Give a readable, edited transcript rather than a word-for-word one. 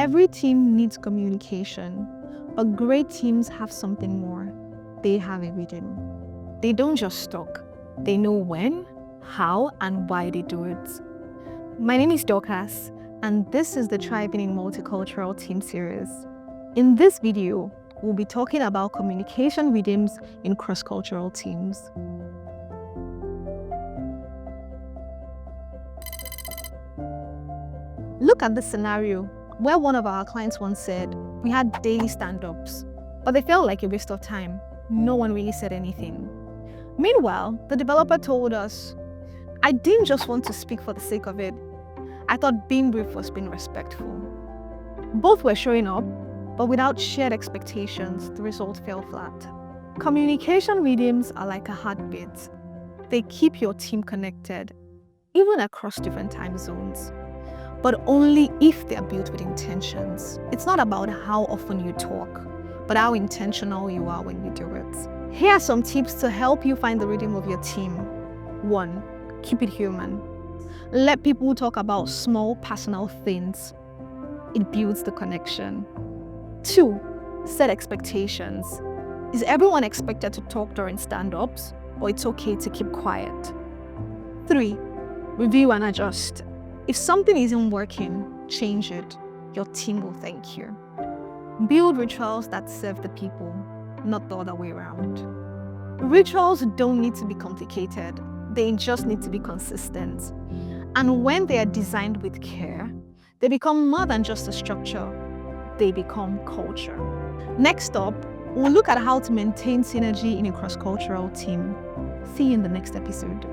Every team needs communication, but great teams have something more. They have a rhythm. They don't just talk. They know when, how, and why they do it. My name is Dorcas, and this is the Thriving in Multicultural Team series. In this video, we'll be talking about communication rhythms in cross-cultural teams. Look at this scenario where one of our clients once said, we had daily stand-ups, but they felt like a waste of time. No one really said anything. Meanwhile, the developer told us, I didn't just want to speak for the sake of it. I thought being brief was being respectful. Both were showing up, but without shared expectations, the result fell flat. Communication rhythms are like a heartbeat. They keep your team connected, even across different time zones, but only if they are built with intentions. It's not about how often you talk, but how intentional you are when you do it. Here are some tips to help you find the rhythm of your team. 1. Keep it human. Let people talk about small personal things. It builds the connection. 2. Set expectations. Is everyone expected to talk during stand-ups, or it's okay to keep quiet? 3. Review and adjust. If something isn't working, change it. Your team will thank you. Build rituals that serve the people, not the other way around. Rituals don't need to be complicated. They just need to be consistent. And when they are designed with care, they become more than just a structure. They become culture. Next up, we'll look at how to maintain synergy in a cross-cultural team. See you in the next episode.